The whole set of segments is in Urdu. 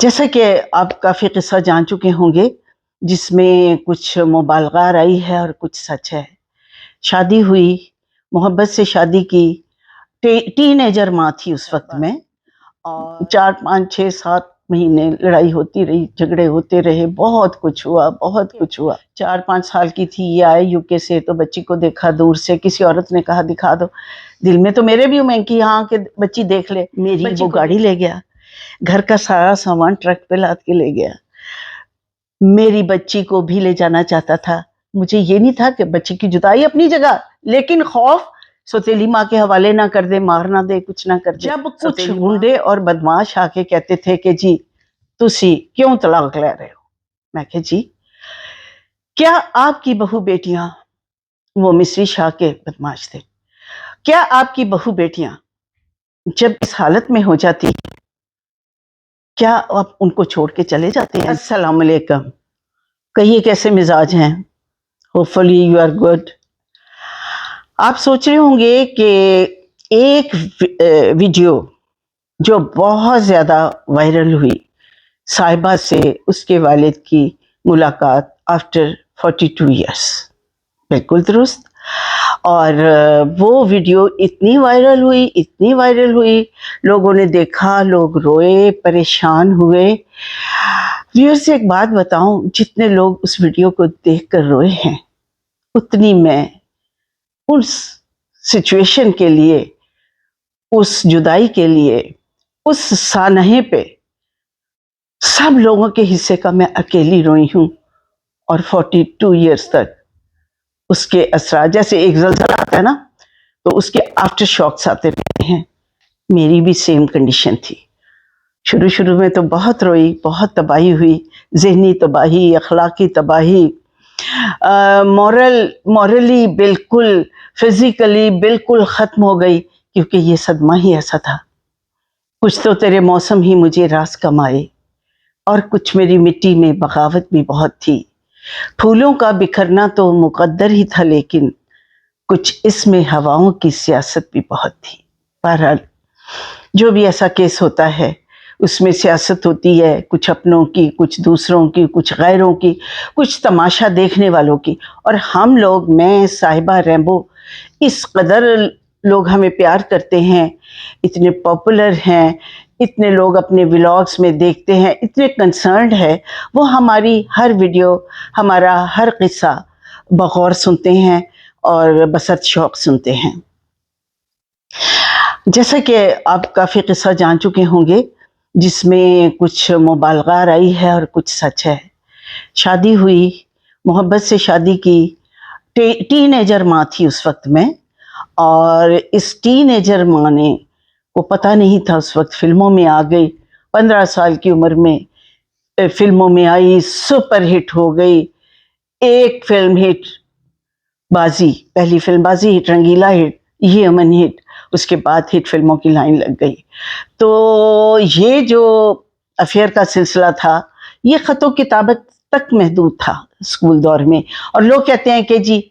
جیسا کہ آپ کافی قصہ جان چکے ہوں گے جس میں کچھ مبالغہ آرائی ہے اور کچھ سچ ہے۔ شادی ہوئی، محبت سے شادی کی، ٹین ایجر ماں تھی اس وقت میں، اور 4 5 6 7 مہینے لڑائی ہوتی رہی، جھگڑے ہوتے رہے، بہت کچھ ہوا، بہت کچھ ہوا۔ 4 5 سال کی تھی، یہ آئے UK سے تو بچی کو دیکھا دور سے، کسی عورت نے کہا دکھا دو، دل میں تو میرے بھی میں کہ ہاں کہ بچی دیکھ لے، میری وہ گاڑی لے گیا، گھر کا سارا سامان ٹرک پہ لاد کے لے گیا۔ میری بچی کو بھی لے جانا چاہتا تھا، مجھے یہ نہیں تھا کہ بچی کی جدائی اپنی جگہ، لیکن خوف سوتیلی ماں کے حوالے نہ کر دے، مار نہ دے، کچھ نہ کر دے۔ جب کچھ گنڈے اور بدماش آ کے کہتے تھے کہ جی تسی کیوں طلاق لے رہے ہو، میں کہ جی کیا آپ کی بہو بیٹیاں، وہ مصری شاہ کے بدماش تھے، کیا آپ کی بہو بیٹیاں جب اس حالت میں ہو جاتی کیا آپ ان کو چھوڑ کے چلے جاتے ہیں؟ السلام علیکم، کہیے کیسے مزاج ہیں؟ Hopefully you are good. آپ سوچ رہے ہوں گے کہ ایک ویڈیو جو بہت زیادہ وائرل ہوئی، صاحبہ سے اس کے والد کی ملاقات آفٹر 42 ایئرس، بالکل درست۔ اور وہ ویڈیو اتنی وائرل ہوئی، لوگوں نے دیکھا، لوگ روئے، پریشان ہوئے۔ ویورز سے ایک بات بتاؤں، جتنے لوگ اس ویڈیو کو دیکھ کر روئے ہیں، اتنی میں اس سچویشن کے لیے، اس جدائی کے لیے، اس سانحے پہ سب لوگوں کے حصے کا میں اکیلی روئی ہوں، اور 42 ایئرس تک اس کے اثرات، جیسے ایک زلزلہ آتا ہے نا تو اس کے آفٹر شاکس آتے رہتے ہیں، میری بھی سیم کنڈیشن تھی۔ شروع میں تو بہت روئی، بہت تباہی ہوئی، ذہنی تباہی، اخلاقی تباہی، مورلی بالکل، فزیکلی بالکل ختم ہو گئی، کیونکہ یہ صدمہ ہی ایسا تھا۔ کچھ تو تیرے موسم ہی مجھے راس کمائے، اور کچھ میری مٹی میں بغاوت بھی بہت تھی۔ پھولوں کا بکھرنا تو مقدر ہی تھا، لیکن کچھ اس میں ہواؤں کی سیاست بھی بہت تھی۔ بہرحال جو بھی ایسا کیس ہوتا ہے اس میں سیاست ہوتی ہے، کچھ اپنوں کی، کچھ دوسروں کی، کچھ غیروں کی، کچھ تماشا دیکھنے والوں کی، اور ہم لوگ، میں، صاحبہ، ریمبو، اس قدر لوگ ہمیں پیار کرتے ہیں، اتنے پاپولر ہیں، اتنے لوگ اپنے ولاگز میں دیکھتے ہیں، اتنے کنسرنڈ ہے، وہ ہماری ہر ویڈیو، ہمارا ہر قصہ بغور سنتے ہیں اور بسط شوق سنتے ہیں۔ جیسا کہ آپ کافی قصہ جان چکے ہوں گے جس میں کچھ مبالغہ آرائی ہے اور کچھ سچ ہے۔ شادی ہوئی، محبت سے شادی کی، ٹین ایجر ماں تھی اس وقت میں، اور اس ٹین ایجر ماں نے کو پتہ نہیں تھا، اس وقت فلموں میں آ گئی، 15 سال کی عمر میں فلموں میں آئی، سپر ہٹ ہو گئی، ایک فلم ہٹ بازی، پہلی فلم بازی ہٹ، رنگیلا ہٹ، یہ امن ہٹ، اس کے بعد ہٹ فلموں کی لائن لگ گئی۔ تو یہ جو افیئر کا سلسلہ تھا، یہ خط و کتابت تک محدود تھا اسکول دور میں، اور لوگ کہتے ہیں کہ جی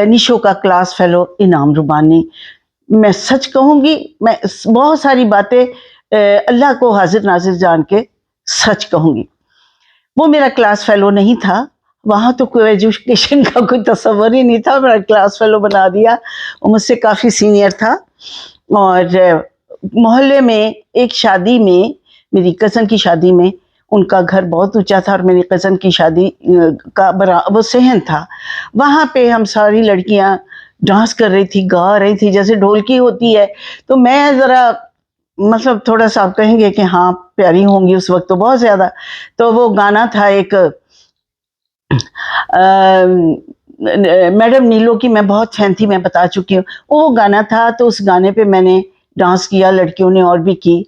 نشو کا کلاس فیلو انعام ربانی۔ میں سچ کہوں گی، میں بہت ساری باتیں اللہ کو حاضر ناظر جان کے سچ کہوں گی، وہ میرا کلاس فیلو نہیں تھا، وہاں تو کوئی ایجوکیشن کا کوئی تصور ہی نہیں تھا، میرا کلاس فیلو بنا دیا، وہ مجھ سے کافی سینئر تھا۔ اور محلے میں ایک شادی میں، میری کزن کی شادی میں، ان کا گھر بہت اونچا تھا، اور میری کزن کی شادی کا وہ صحن تھا، وہاں پہ ہم ساری لڑکیاں ڈانس کر رہی تھی، گا رہی تھی جیسے ڈھولکی ہوتی ہے، تو میں ذرا مطلب تھوڑا سا آپ کہیں گے کہ ہاں پیاری ہوں گی اس وقت تو بہت زیادہ، تو وہ گانا تھا ایک میڈم نیلو کی، میں بہت فین تھی، میں بتا چکی ہوں، وہ گانا تھا، تو اس گانے پہ میں نے ڈانس کیا، لڑکیوں نے اور بھی کی۔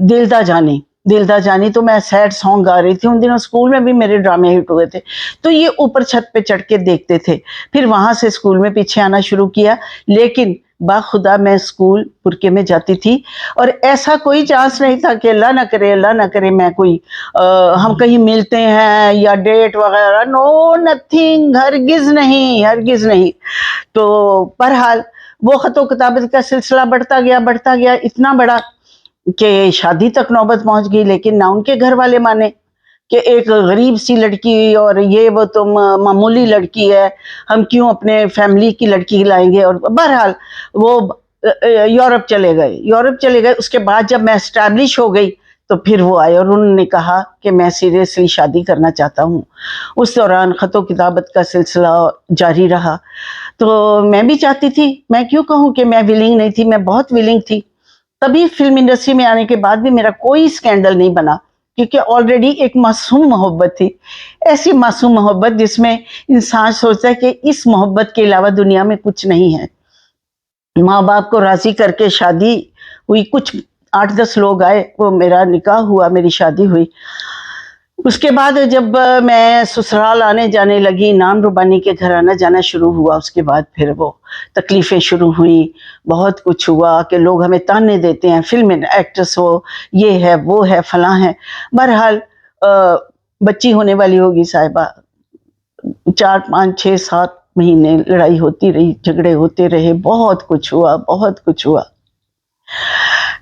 دلدا جانی، دلدا جانی تو میں سیڈ سانگ گا رہی تھی، ان دنوں اسکول میں بھی میرے ڈرامے ہٹ ہوئے تھے، تو یہ اوپر چھت پہ چڑھ کے دیکھتے تھے، پھر وہاں سے اسکول میں پیچھے آنا شروع کیا، لیکن باخدا میں اسکول برقعے میں جاتی تھی، اور ایسا کوئی چانس نہیں تھا کہ اللہ نہ کرے میں کوئی ہم کہیں ملتے ہیں یا ڈیٹ وغیرہ، نو نتھنگ، ہرگز نہیں۔ تو بہرحال وہ خط و کتابت کا سلسلہ بڑھتا گیا، اتنا بڑا کہ شادی تک نوبت پہنچ گئی، لیکن نہ ان کے گھر والے مانے کہ ایک غریب سی لڑکی اور یہ وہ تو معمولی لڑکی ہے، ہم کیوں اپنے فیملی کی لڑکی لائیں گے. اور بہرحال وہ یورپ چلے گئے. اس کے بعد جب میں اسٹیبلش ہو گئی تو پھر وہ آئے اور انہوں نے کہا کہ میں سیریسلی شادی کرنا چاہتا ہوں. اس دوران خط و کتابت کا سلسلہ جاری رہا. تو میں بھی چاہتی تھی، میں کیوں کہوں کہ میں ولنگ نہیں تھی، میں بہت ولنگ تھی. تبھی فلم انڈسٹری میں آنے کے بعد بھی میرا کوئی سکینڈل نہیں بنا، کیونکہ آلریڈی ایک معصوم محبت تھی، ایسی معصوم محبت جس میں انسان سوچتا ہے کہ اس محبت کے علاوہ دنیا میں کچھ نہیں ہے. ماں باپ کو راضی کر کے شادی ہوئی، کچھ 8-10 لوگ آئے، وہ میرا نکاح ہوا، میری شادی ہوئی. اس کے بعد جب میں سسرال آنے جانے لگی، نام ربانی کے گھر آنا جانا شروع ہوا، اس کے بعد پھر وہ تکلیفیں شروع ہوئیں، بہت کچھ ہوا کہ لوگ ہمیں تانے دیتے ہیں، فلم ایکٹریس ہو، یہ ہے وہ ہے فلاں ہے. بہرحال بچی ہونے والی ہوگی صاحبہ، 4 5 6 7 مہینے لڑائی ہوتی رہی، جھگڑے ہوتے رہے، بہت کچھ ہوا.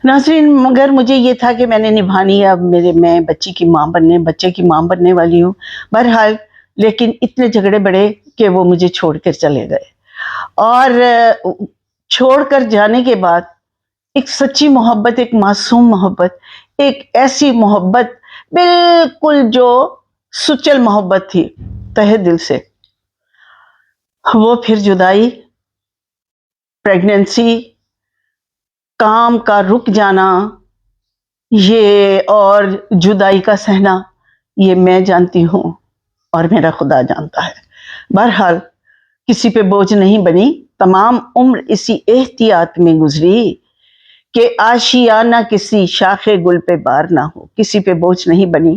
ناظرین، مگر مجھے یہ تھا کہ میں نے نبھانی ہے، اب میں بچے کی ماں بننے والی ہوں. بہرحال لیکن اتنے جھگڑے بڑھے کہ وہ مجھے چھوڑ کر چلے گئے. اور چھوڑ کر جانے کے بعد ایک سچی محبت، ایک معصوم محبت، ایک ایسی محبت بالکل جو سچل محبت تھی تہہ دل سے، وہ پھر جدائی، پریگننسی، کام کا رک جانا، یہ اور جدائی کا سہنا، یہ میں جانتی ہوں اور میرا خدا جانتا ہے. بہرحال کسی پہ بوجھ نہیں بنی، تمام عمر اسی احتیاط میں گزری کہ آشیانہ کسی شاخ گل پہ بار نہ ہو، کسی پہ بوجھ نہیں بنی.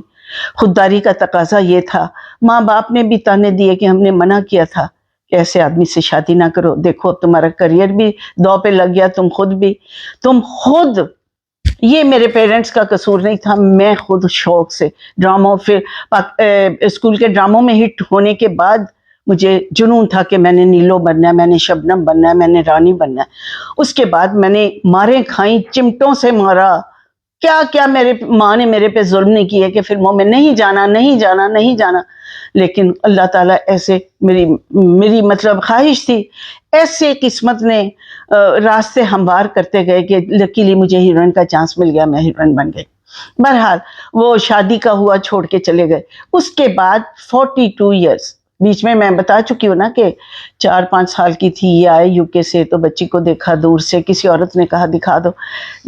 خودداری کا تقاضا یہ تھا. ماں باپ نے بھی تانے دیے کہ ہم نے منع کیا تھا کہ ایسے آدمی سے شادی نہ کرو، دیکھو تمہارا کریئر بھی دو پہ لگ گیا، تم خود یہ میرے پیرنٹس کا قصور نہیں تھا، میں خود شوق سے ڈراموں، پھر اسکول کے ڈراموں میں ہٹ ہونے کے بعد مجھے جنون تھا کہ میں نے نیلو بننا ہے، میں نے شبنم بننا ہے، میں نے رانی بننا ہے. اس کے بعد میں نے ماریں کھائیں، چمٹوں سے مارا، کیا میرے ماں نے میرے پہ ظلم نہیں کیے کہ فلموں میں نہیں جانا. لیکن اللہ تعالیٰ ایسے میری مطلب خواہش تھی، ایسے قسمت نے راستے ہموار کرتے گئے کہ لکیلی مجھے ہیروئن کا چانس مل گیا، میں ہیروئن بن گئی. بہرحال وہ شادی کا ہوا، چھوڑ کے چلے گئے. اس کے بعد 42 ایئرس، بیچ میں بتا چکی ہوں نا کہ 4-5 سال کی تھی، یہ آئے یو کے سے تو بچی کو دیکھا دور سے، کسی عورت نے کہا دکھا دو.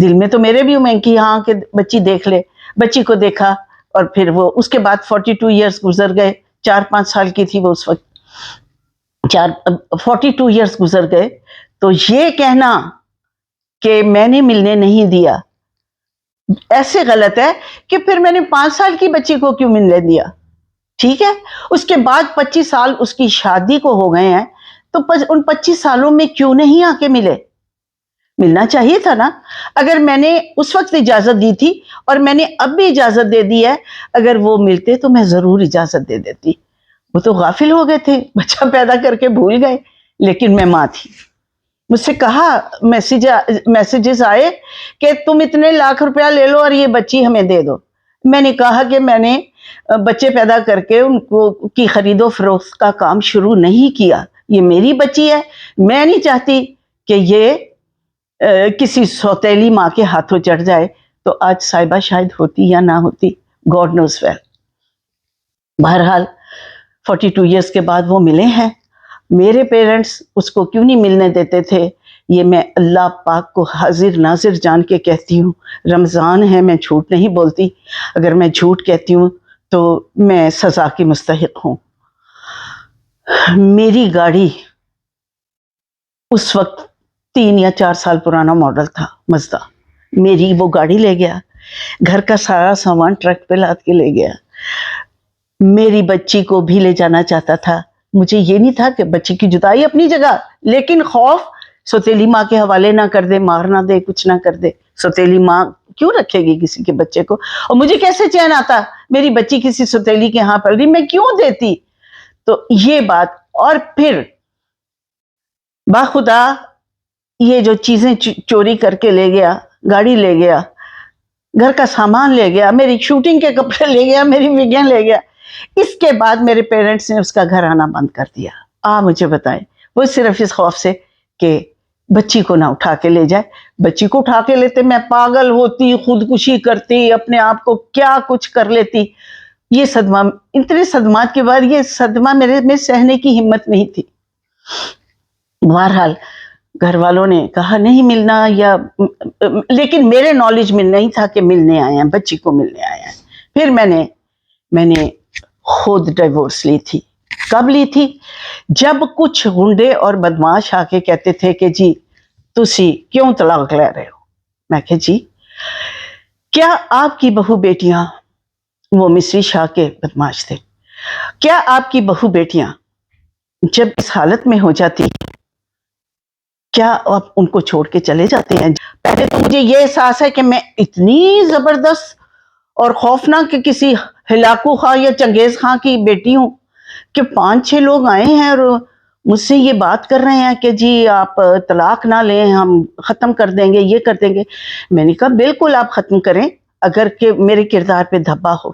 دل میں تو میرے بھی امید کی ہاں کہ بچی دیکھ لے، بچی کو دیکھا. اور پھر وہ اس کے بعد 42 ایئرس گزر گئے. 4-5 سال کی تھی وہ اس وقت، 42 ایئرس گزر گئے. تو یہ کہنا کہ میں نے ملنے نہیں دیا ایسے غلط ہے کہ پھر میں نے 5 سال کی بچی کو کیوں ملنے دیا. ٹھیک ہے، اس کے بعد 25 سال اس کی شادی کو ہو گئے ہیں، تو ان 25 سالوں میں کیوں نہیں آ کے ملنا چاہیے تھا نا. اگر میں نے اس وقت اجازت دی تھی اور میں نے اب بھی اجازت دے دی ہے، اگر وہ ملتے تو میں ضرور اجازت دے دیتی. وہ تو غافل ہو گئے تھے، بچہ پیدا کر کے بھول گئے، لیکن میں ماں تھی. مجھ سے کہا، میسیجز آئے کہ تم اتنے لاکھ روپیہ لے لو اور یہ بچی ہمیں دے دو. میں نے کہا کہ میں نے بچے پیدا کر کے ان کو کی خرید و فروخت کا کام شروع نہیں کیا. یہ میری بچی ہے، میں نہیں چاہتی کہ یہ کسی سوتیلی ماں کے ہاتھوں چڑھ جائے. تو آج صاحبہ شاید ہوتی یا نہ ہوتی، گاڈ نوز ویل. بہرحال 42 ایئرس کے بعد وہ ملے ہیں. میرے پیرنٹس اس کو کیوں نہیں ملنے دیتے تھے، یہ میں اللہ پاک کو حاضر ناظر جان کے کہتی ہوں. رمضان ہے، میں جھوٹ نہیں بولتی. اگر میں جھوٹ کہتی ہوں تو میں سزا کی مستحق ہوں. میری گاڑی اس وقت 3 یا 4 سال پرانا ماڈل تھا، مزدہ. میری وہ گاڑی لے گیا، گھر کا سارا سامان ٹرک پہ لاد کے لے گیا. میری بچی کو بھی لے جانا چاہتا تھا. مجھے یہ نہیں تھا کہ بچی کی جدائی اپنی جگہ، لیکن خوف سوتیلی ماں کے حوالے نہ کر دے، مار نہ دے، کچھ نہ کر دے. سوتیلی ماں کیوں رکھے گی کسی کے بچے کو؟ اور مجھے کیسے چین آتا میری بچی کسی سوتیلی کے ہاں پڑ رہی، میں کیوں دیتی؟ تو یہ بات. اور پھر باخدا یہ جو چیزیں چوری کر کے لے گیا، گاڑی لے گیا، گھر کا سامان لے گیا, میری شوٹنگ کے کپڑے لے گیا, میری وگیں لے گیا. اس کے بعد میرے پیرنٹس نے اس کا گھر آنا بند کر دیا. مجھے بتائیں, وہ صرف اس خوف سے کہ بچی کو نہ اٹھا کے لے جائے. بچی کو اٹھا کے لیتے میں پاگل ہوتی, خودکشی کرتی, اپنے آپ کو کیا کچھ کر لیتی. یہ صدمہ, اتنے صدمات کے بعد یہ صدمہ میرے میں سہنے کی ہمت نہیں تھی. بہرحال گھر والوں نے کہا نہیں ملنا, یا لیکن میرے نالج میں نہیں تھا کہ ملنے آئے ہیں, بچی کو ملنے آئے ہیں. پھر میں نے خود ڈیورس لی تھی. کب لی تھی؟ جب کچھ گنڈے اور بدماش آ کے کہتے تھے کہ جی تسی کیوں طلاق لے رہے ہو. میں کہ جی کیا آپ کی بہو بیٹیاں, وہ مصری شاہ کے بدماش تھے, کیا آپ کی بہو بیٹیاں جب اس حالت میں ہو جاتی کیا آپ ان کو چھوڑ کے چلے جاتے ہیں؟ پہلے تو مجھے یہ احساس ہے کہ میں اتنی زبردست اور خوفناک کہ کسی ہلاکو خاں یا چنگیز خاں کی بیٹی ہوں کہ 5-6 لوگ آئے ہیں اور مجھ سے یہ بات کر رہے ہیں کہ جی آپ طلاق نہ لیں, ہم ختم کر دیں گے, یہ کر دیں گے. میں نے کہا بالکل آپ ختم کریں, اگر کہ میرے کردار پہ دھبا ہو.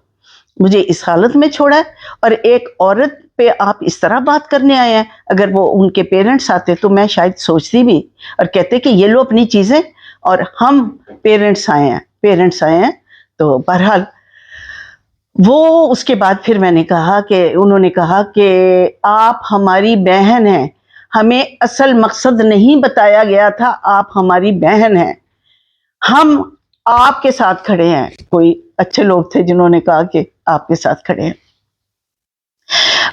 مجھے اس حالت میں چھوڑا ہے, اور ایک عورت پہ آپ اس طرح بات کرنے آئے ہیں. اگر وہ ان کے پیرنٹس آتے تو میں شاید سوچتی بھی اور کہتے کہ یہ لو اپنی چیزیں, اور ہم پیرنٹس آئے ہیں. تو بہرحال وہ اس کے بعد پھر میں نے کہا کہ انہوں نے کہا کہ آپ ہماری بہن ہیں, ہمیں اصل مقصد نہیں بتایا گیا تھا, آپ ہماری بہن ہیں, ہم آپ کے ساتھ کھڑے ہیں. کوئی اچھے لوگ تھے جنہوں نے کہا کہ آپ کے ساتھ کھڑے ہیں.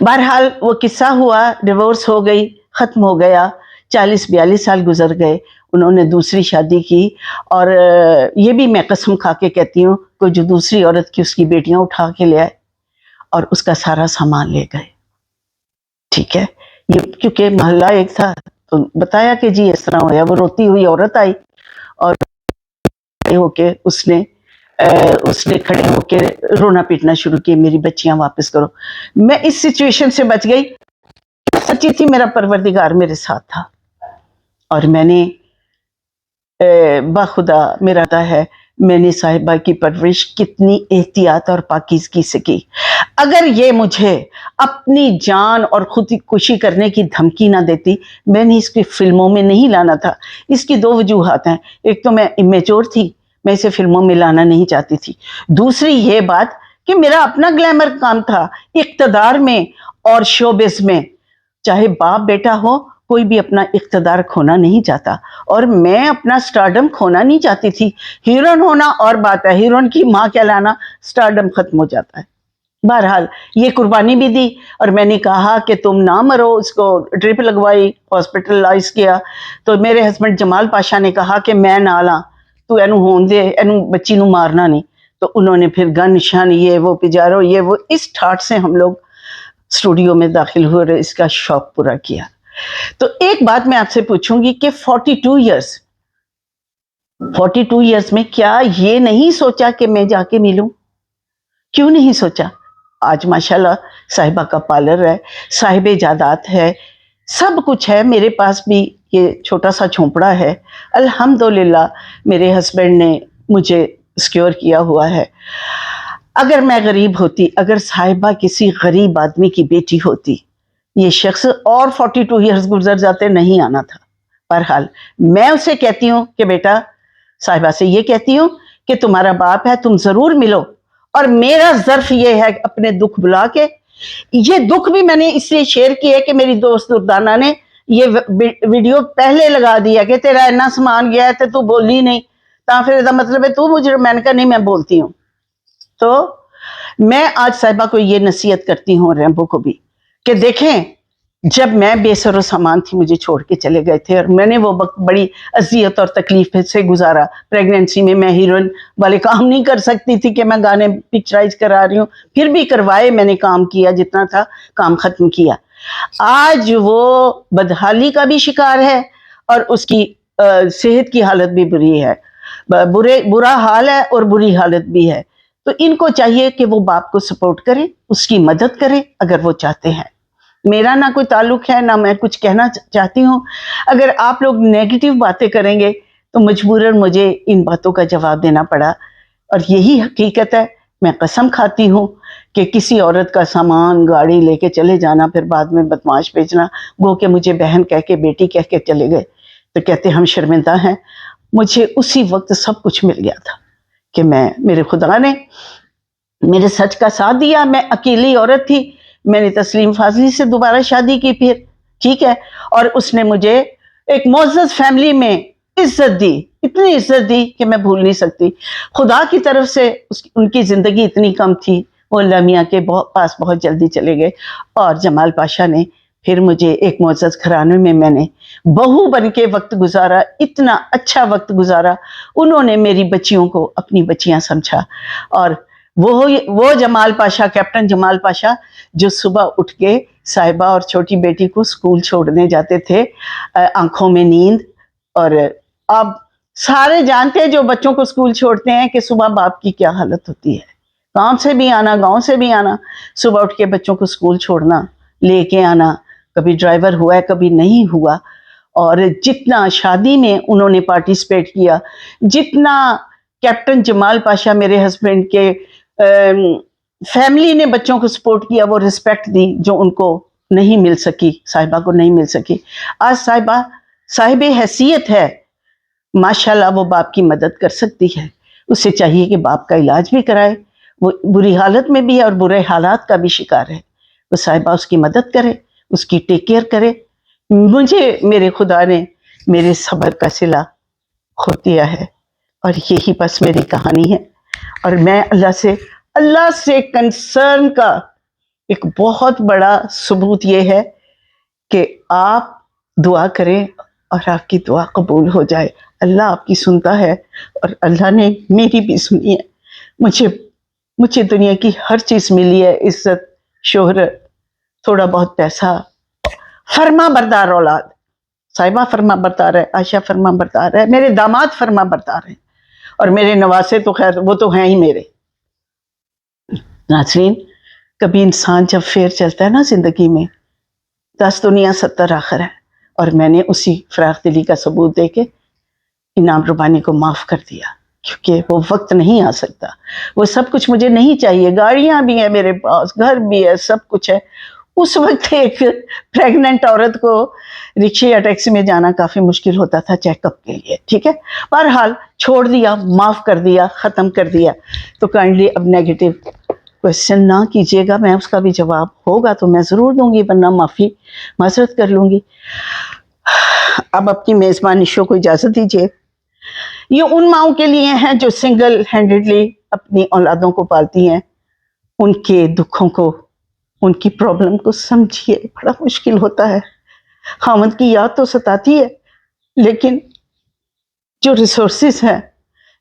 بہرحال وہ قصہ ہوا, ڈیورس ہو گئی, ختم ہو گیا. 40-42 سال گزر گئے, انہوں نے دوسری شادی کی, اور یہ بھی میں قسم کھا کے کہتی ہوں کہ جو دوسری عورت کی اس کی بیٹیاں اٹھا کے لے آئے اور اس کا سارا سامان لے گئے. ٹھیک ہے, یہ کیونکہ محلہ ایک تھا تو بتایا کہ جی اس طرح ہوا. وہ روتی ہوئی عورت آئی اور ہو کے اس نے کھڑے ہو کے رونا پیٹنا شروع کی, میری بچیاں واپس کرو. میں اس سچویشن سے بچ گئی. سچی تھی, میرا پروردگار میرے ساتھ تھا, اور میں نے باخدا میرا تھا ہے, میں نے صاحبہ کی پرورش کتنی احتیاط اور پاکیزگی سے کی. اگر یہ مجھے اپنی جان اور خودکشی کرنے کی دھمکی نہ دیتی, میں نے اس کی فلموں میں نہیں لانا تھا. اس کی 2 وجوہات ہیں. ایک تو میں امیچور تھی, میں اسے فلموں میں لانا نہیں چاہتی تھی. دوسری یہ بات کہ میرا اپنا گلیمر کام تھا اقتدار میں اور شوبز میں. چاہے باپ بیٹا ہو, کوئی بھی اپنا اقتدار کھونا نہیں چاہتا, اور میں اپنا سٹارڈم کھونا نہیں چاہتی تھی. ہیروئن ہونا اور بات ہے, ہیروئن کی ماں کہلانا, سٹارڈم ختم ہو جاتا ہے. بہرحال یہ قربانی بھی دی, اور میں نے کہا کہ تم نہ مرو. اس کو ڈرپ لگوائی, ہاسپٹلائز کیا. تو میرے ہسبینڈ جمال پاشا نے کہا کہ میں نہ لاں, تو اینو ہون دے, اینو بچی نو مارنا نہیں. تو انہوں نے پھر گن شن یہ وہ پجارو یہ وہ, اس ٹھاٹ سے ہم لوگ اسٹوڈیو میں داخل ہوئے اور اس کا شوق پورا کیا. تو ایک بات میں آپ سے پوچھوں گی کہ 42 ایئرز میں کیا یہ نہیں سوچا کہ میں جا کے ملوں؟ کیوں نہیں سوچا؟ آج ماشاءاللہ صاحبہ کا پارلر ہے, صاحب جائیداد ہے, سب کچھ ہے. میرے پاس بھی یہ چھوٹا سا جھونپڑا ہے, الحمدللہ میرے ہسبینڈ نے مجھے سیکیور کیا ہوا ہے. اگر میں غریب ہوتی, اگر صاحبہ کسی غریب آدمی کی بیٹی ہوتی, یہ شخص اور 42 ایئرز گزر جاتے, نہیں آنا تھا. بہرحال میں اسے کہتی ہوں کہ بیٹا, صاحبہ سے یہ کہتی ہوں کہ تمہارا باپ ہے, تم ضرور ملو. اور میرا ظرف یہ ہے اپنے دکھ بلا کے, یہ دکھ بھی میں نے اس لیے شیئر کیا ہے کہ میری دوست دردانہ نے یہ ویڈیو پہلے لگا دیا کہ تیرا اتنا سامان گیا ہے تو بولی نہیں, تا پھر دا مطلب ہے تو مجھے, میں نے کہا نہیں میں بولتی ہوں. تو میں آج صاحبہ کو یہ نصیحت کرتی ہوں, ریمبو کو بھی, کہ دیکھیں جب میں بے سر و سامان تھی, مجھے چھوڑ کے چلے گئے تھے, اور میں نے وہ وقت بڑی اذیت اور تکلیف سے گزارا. پریگننسی میں ہیروئن والے کام نہیں کر سکتی تھی کہ میں گانے پکچرائز کرا رہی ہوں, پھر بھی کروائے, میں نے کام کیا جتنا تھا, کام ختم کیا. آج وہ بدحالی کا بھی شکار ہے اور اس کی صحت کی حالت بھی بری ہے, برا حال ہے اور بری حالت بھی ہے. تو ان کو چاہیے کہ وہ باپ کو سپورٹ کریں, اس کی مدد کریں اگر وہ چاہتے ہیں. میرا نہ کوئی تعلق ہے, نہ میں کچھ کہنا چاہتی ہوں. اگر آپ لوگ نیگیٹو باتیں کریں گے تو مجبوراً مجھے ان باتوں کا جواب دینا پڑا. اور یہی حقیقت ہے. میں قسم کھاتی ہوں کہ کسی عورت کا سامان گاڑی لے کے چلے جانا پھر بعد میں بدمعاش بھیجنا، وہ کہ مجھے بہن کہہ کے بیٹی کہہ کے چلے گئے تو کہتے ہم شرمندہ ہیں. مجھے اسی وقت سب کچھ مل گیا تھا کہ میرے خدا نے میرے سچ کا ساتھ دیا. میں اکیلی عورت تھی، میں نے تسلیم فاضلی سے دوبارہ شادی کی پھر، ٹھیک ہے، اور اس نے مجھے ایک معزز فیملی میں عزت دی، اتنی عزت دی کہ میں بھول نہیں سکتی. خدا کی طرف سے ان کی زندگی اتنی کم تھی، وہ اللہ میاں کے پاس بہت جلدی چلے گئے، اور جمال پاشا نے پھر مجھے ایک معزز گھرانے میں نے بہو بن کے وقت گزارا، اتنا اچھا وقت گزارا. انہوں نے میری بچیوں کو اپنی بچیاں سمجھا. اور وہ جمال پاشا، کیپٹن جمال پاشا، جو صبح اٹھ کے صاحبہ اور چھوٹی بیٹی کو اسکول چھوڑنے جاتے تھے، آنکھوں میں نیند. اور اب سارے جانتے ہیں جو بچوں کو اسکول چھوڑتے ہیں کہ صبح باپ کی کیا حالت ہوتی ہے. کام سے بھی آنا، گاؤں سے بھی آنا، صبح اٹھ کے بچوں کو اسکول چھوڑنا، لے کے آنا، کبھی ڈرائیور ہوا ہے کبھی نہیں ہوا. اور جتنا شادی میں انہوں نے پارٹیسپیٹ کیا، جتنا کیپٹن جمال پاشا میرے ہسبینڈ کے فیملی نے بچوں کو سپورٹ کیا، وہ رسپیکٹ دی جو ان کو نہیں مل سکی، صاحبہ کو نہیں مل سکی. آج صاحبہ صاحب حیثیت ہے، ماشاءاللہ وہ باپ کی مدد کر سکتی ہے. اسے چاہیے کہ باپ کا علاج بھی کرائے، وہ بری حالت میں بھی ہے اور برے حالات کا بھی شکار ہے. وہ صاحبہ اس کی مدد کرے، اس کی ٹیک کیئر کرے. مجھے میرے خدا نے میرے صبر کا صلہ خود دیا ہے، اور یہی بس میری کہانی ہے. اور میں اللہ سے کنسرن کا ایک بہت بڑا ثبوت یہ ہے کہ آپ دعا کریں اور آپ کی دعا قبول ہو جائے. اللہ آپ کی سنتا ہے، اور اللہ نے میری بھی سنی ہے. مجھے دنیا کی ہر چیز ملی ہے، عزت، شہرت، تھوڑا بہت پیسہ، فرما بردار اولاد. صاحبہ فرما بردار ہے، عائشہ فرما بردار ہے، میرے داماد فرما بردار ہیں، اور میرے نواسے تو خیر وہ تو ہیں ہی میرے. ناظرین، کبھی انسان جب فیر چلتا ہے نا زندگی میں، 10 دنیا 70 آخر ہے. اور میں نے اسی فراخ دلی کا ثبوت دے کے انعام ربانی کو معاف کر دیا، کیونکہ وہ وقت نہیں آ سکتا. وہ سب کچھ مجھے نہیں چاہیے، گاڑیاں بھی ہیں میرے پاس، گھر بھی ہے، سب کچھ ہے. اس وقت ایک پریگننٹ عورت کو رکشے یا ٹیکسی میں جانا کافی مشکل ہوتا تھا چیک اپ کے لیے، ٹھیک ہے. بہرحال چھوڑ دیا، معاف کر دیا، ختم کر دیا. تو کائنڈلی اب نیگیٹو کوشچن نہ کیجیے گا، میں اس کا بھی جواب ہوگا تو میں ضرور دوں گی، ورنہ معذرت کر لوں گی. اب اپنی میزبانی شو کو اجازت دیجیے. یہ ان ماؤں کے لیے ہیں جو سنگل ہینڈڈلی اپنی اولادوں کو پالتی ہیں. ان کے دکھوں کو، ان کی پرابلم کو سمجھیے. بڑا مشکل ہوتا ہے، خاوند کی یاد تو ستاتی ہے، لیکن جو ریسورسز ہیں،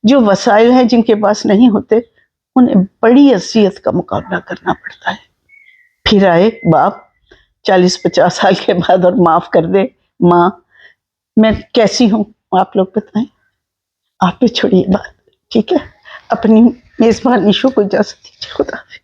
جو وسائل ہیں جن کے پاس نہیں ہوتے، انہیں بڑی اذیت کا مقابلہ کرنا پڑتا ہے. پھر آئے باپ 40-50 سال کے بعد اور معاف کر دے. ماں میں کیسی ہوں آپ لوگ بتائیں، آپ پہ چھوڑیے بات، ٹھیک ہے. اپنی میزبان ایشو کو اجازت دیجیے. خدا حافظ.